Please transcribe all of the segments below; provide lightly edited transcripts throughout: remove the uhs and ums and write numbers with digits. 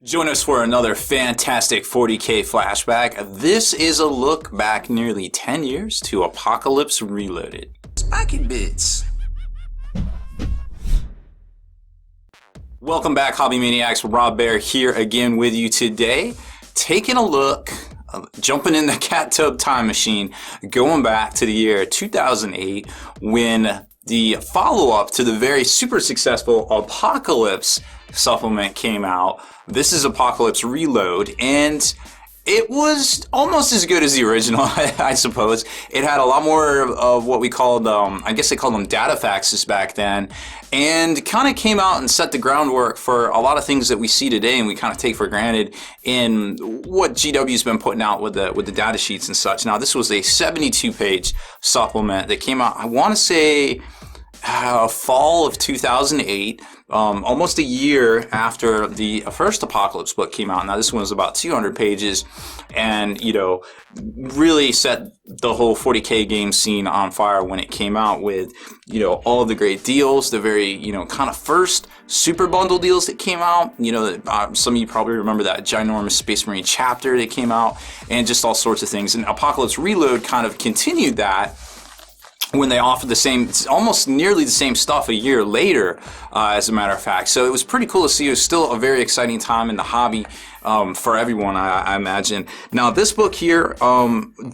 Join us for another fantastic 40k flashback. This is a look back nearly 10 years to Apocalypse Reloaded. Spacky bits. Welcome back, Hobby Maniacs. Rob Baer here again with you today, taking a look, jumping in the cat tub time machine, going back to the year 2008 when the follow-up to the very super successful Apocalypse supplement came out. This is Apocalypse Reload, and it was almost as good as the original, I suppose. It had a lot more of what we called, I guess they called them data faxes back then, and kind of came out and set the groundwork for a lot of things that we see today and we kind of take for granted in what GW's been putting out with the data sheets and such. Now, this was a 72-page supplement that came out, I want to say, fall of 2008, almost a year after the first Apocalypse book came out. Now, this one was about 200 pages and, really set the whole 40k game scene on fire when it came out with, all of the great deals, the very, kind of first super bundle deals that came out. Some of you probably remember that ginormous Space Marine chapter that came out and just all sorts of things. And Apocalypse Reload kind of continued that when they offered the same, almost nearly the same stuff a year later, as a matter of fact. So it was pretty cool to see. It was still a very exciting time in the hobby for everyone, I imagine. Now, this book here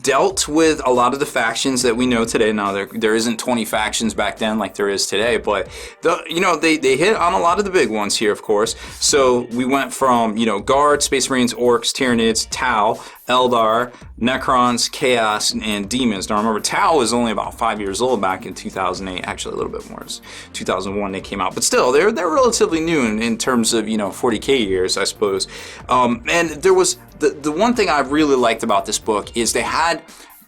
dealt with a lot of the factions that we know today. Now, there isn't 20 factions back then like there is today, but they hit on a lot of the big ones here, of course. So we went from Guard, Space Marines, Orcs, Tyranids, Tau, Eldar, Necrons, Chaos, and Demons. Now remember, Tau was only about 5 years old back in 2008. Actually, a little bit more. It was 2001 they came out. But still, they're relatively new in terms of, 40k years, I suppose. And there was, the one thing I really liked about this book is they had,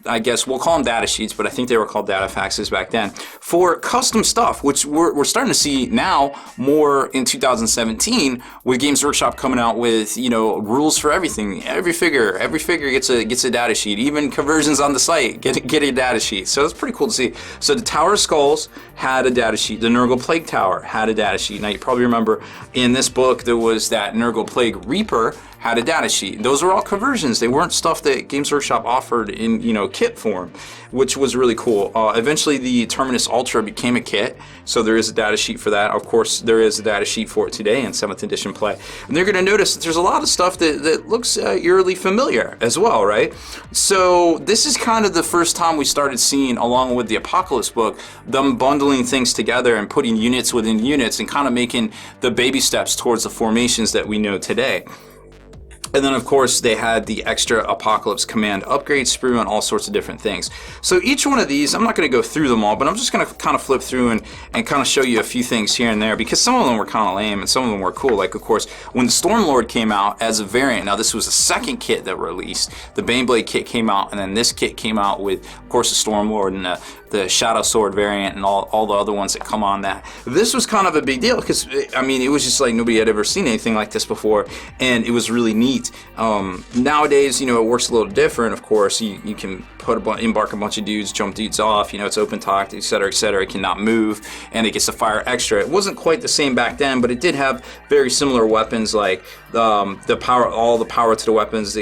I guess we'll call them data sheets, but I think they were called data faxes back then, for custom stuff, which we're starting to see now more in 2017 with Games Workshop coming out with, rules for everything. Every figure gets a data sheet. Even conversions on the site get a data sheet. So it's pretty cool to see. So the Tower of Skulls had a data sheet. The Nurgle Plague Tower had a data sheet. Now you probably remember in this book there was that Nurgle Plague Reaper had a data sheet. Those are all conversions. They weren't stuff that Games Workshop offered in, kit form, which was really cool. Eventually, the Terminus Ultra became a kit, so there is a data sheet for that. Of course, there is a data sheet for it today in 7th edition play. And they're going to notice that there's a lot of stuff that looks eerily familiar as well, right? So this is kind of the first time we started seeing, along with the Apocalypse book, them bundling things together and putting units within units and kind of making the baby steps towards the formations that we know today. And then, of course, they had the extra Apocalypse Command upgrade sprue and all sorts of different things. So each one of these, I'm not going to go through them all, but I'm just going to kind of flip through and kind of show you a few things here and there, because some of them were kind of lame and some of them were cool. Like, of course, when the Stormlord came out as a variant, now this was the second kit that released. The Baneblade kit came out, and then this kit came out with, of course, the Stormlord and the Shadow Sword variant and all the other ones that come on that. This was kind of a big deal because, it was just like nobody had ever seen anything like this before, and it was really neat. Nowadays, it works a little different, of course. You can embark a bunch of dudes, jump dudes off, it's open talk, etc., etc. It cannot move, and it gets to fire extra. It wasn't quite the same back then, but it did have very similar weapons, like all the power to the weapons.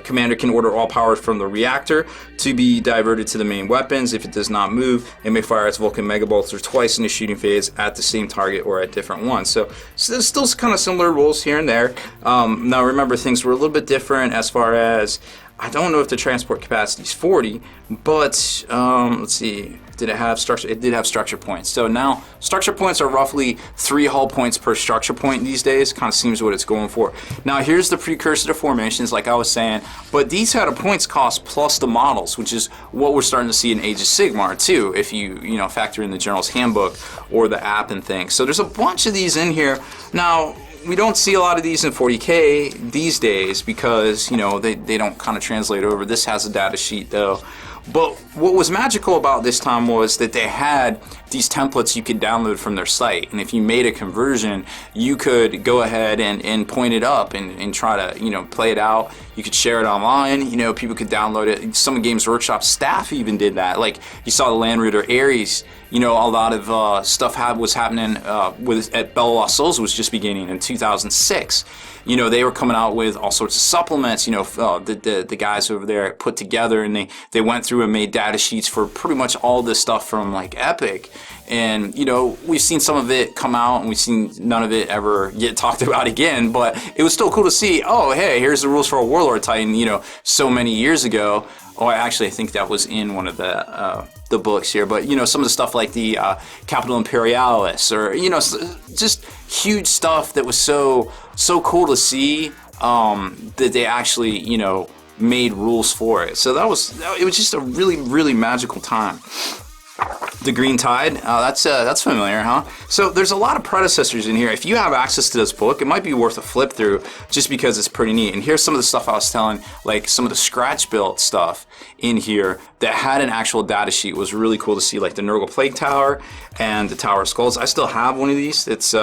Commander can order all power from the reactor to be diverted to the main weapons. If it does not move, it may fire its Vulcan Mega Bolter twice in the shooting phase at the same target or at different ones. So there's still kind of similar rules here and there. Now remember, things were a little bit different as far as, I don't know if the transport capacity is 40, but let's see. Did it have structure? It did have structure points. So now structure points are roughly 3 hull points per structure point these days. Kind of seems what it's going for. Now here's the precursor to formations, like I was saying, but these had a points cost plus the models, which is what we're starting to see in Age of Sigmar too, if you factor in the General's Handbook or the app and things. So there's a bunch of these in here. Now, we don't see a lot of these in 40k these days because, they don't kind of translate over. This has a data sheet though. But what was magical about this time was that they had these templates you could download from their site. And if you made a conversion, you could go ahead and point it up and try to, you know, play it out. You could share it online. You know, people could download it. Some of Games Workshop staff even did that. Like, you saw the Land Raider Ares, you know, a lot of stuff was happening at Bell of Lost Souls was just beginning in 2006. You know, they were coming out with all sorts of supplements, you know, the guys over there put together, and they went through and made data sheets for pretty much all this stuff from like Epic. And, you know, we've seen some of it come out and we've seen none of it ever get talked about again, but it was still cool to see, oh, hey, here's the rules for a Warlord Titan, you know, so many years ago. Oh, I think that was in one of the books here, but, you know, some of the stuff like the Capital Imperialis, or, you know, just huge stuff that was so cool to see, that they actually, you know, made rules for it. So it was just a really, really magical time. The Green Tide, that's familiar, huh? So there's a lot of predecessors in here. If you have access to this book, it might be worth a flip through just because it's pretty neat. And here's some of the stuff I was telling, like some of the scratch built stuff in here that had an actual data sheet. Was really cool to see, like the Nurgle Plague Tower and the Tower of Skulls. I still have one of these. It's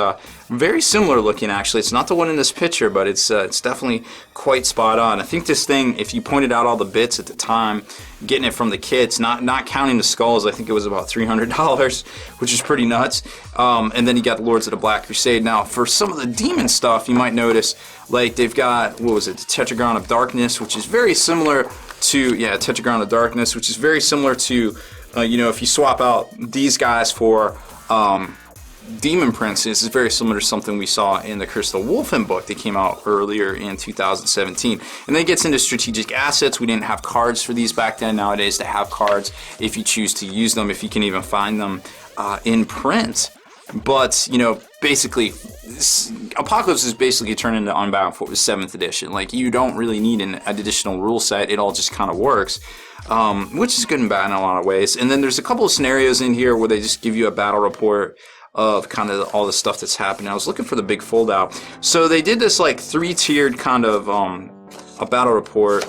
very similar looking, actually. It's not the one in this picture, but it's definitely quite spot on. I think this thing, if you pointed out all the bits at the time, getting it from the kits, not counting the skulls, I think it was about $300, which is pretty nuts. And then you got the Lords of the Black Crusade. Now, for some of the demon stuff, you might notice, like they've got, what was it, the Tetragon of Darkness, which is very similar to, Tetragon of Darkness, which is very similar to, you know, if you swap out these guys for Demon Princes, is very similar to something we saw in the Crystal Wolfen book that came out earlier in 2017. And then it gets into strategic assets. We didn't have cards for these back then. Nowadays they have cards if you choose to use them, if you can even find them in print. But, you know, basically, Apocalypse is basically turned into Unbound for 7th edition. Like, you don't really need an additional rule set. It all just kind of works, which is good and bad in a lot of ways. And then there's a couple of scenarios in here where they just give you a battle report of kind of all the stuff that's happening. I was looking for the big fold out. So they did this like 3-tiered kind of a battle report.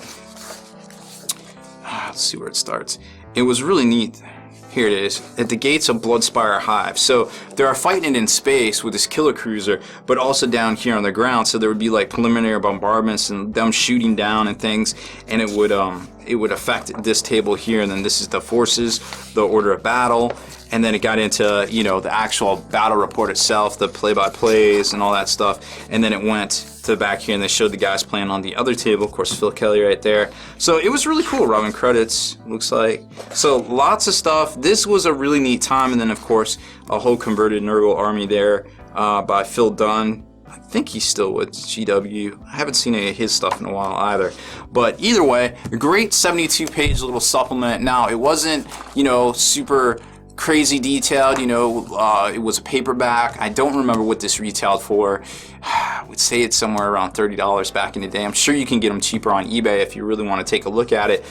Let's see where it starts. It was really neat. Here it is, at the gates of Bloodspire Hive. So they are fighting it in space with this killer cruiser, but also down here on the ground. So there would be like preliminary bombardments and them shooting down and things, and it would affect this table here. And then this is the forces, the order of battle, and then it got into, you know, the actual battle report itself, the play-by-plays and all that stuff. And then it went to the back here, and they showed the guys playing on the other table. Of course, Phil Kelly right there. So it was really cool. Robin credits, looks like. So lots of stuff. This was a really neat time. And then, of course, a whole converted Nurgle army there by Phil Dunn. I think he's still with GW. I haven't seen any of his stuff in a while either. But either way, a great 72-page little supplement. Now, it wasn't, you know, super crazy detailed, you know, it was a paperback. I don't remember what this retailed for. I would say it's somewhere around $30 back in the day. I'm sure you can get them cheaper on eBay if you really want to take a look at it.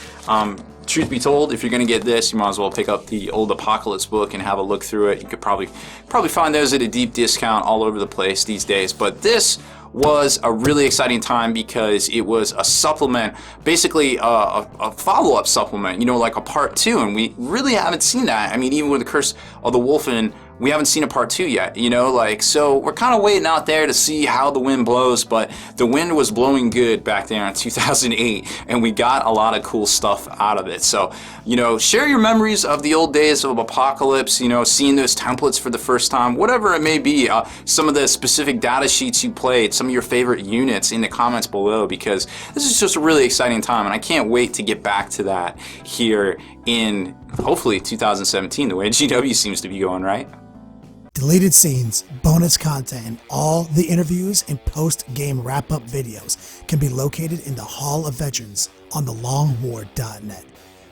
Truth be told, if you're going to get this, you might as well pick up the old Apocalypse book and have a look through it. You could probably find those at a deep discount all over the place these days. But this was a really exciting time because it was a supplement, basically a follow-up supplement, you know, like a part 2, and we really haven't seen that. I mean, even with the Curse of the Wolfen, we haven't seen a part 2 yet, you know, like, so we're kind of waiting out there to see how the wind blows, but the wind was blowing good back there in 2008, and we got a lot of cool stuff out of it. So, you know, share your memories of the old days of Apocalypse, you know, seeing those templates for the first time, whatever it may be, some of the specific data sheets you played, some of your favorite units in the comments below, because this is just a really exciting time, and I can't wait to get back to that here in, hopefully, 2017, the way GW seems to be going, right? Deleted scenes, bonus content, and all the interviews and post-game wrap-up videos can be located in the Hall of Veterans on thelongwar.net.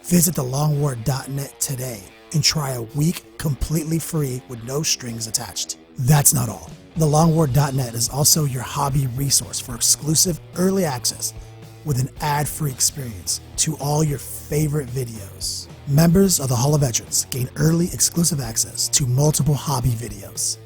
Visit thelongwar.net today and try a week completely free with no strings attached. That's not all. Thelongwar.net is also your hobby resource for exclusive early access with an ad-free experience to all your favorite videos. Members of the Hall of Veterans gain early exclusive access to multiple hobby videos,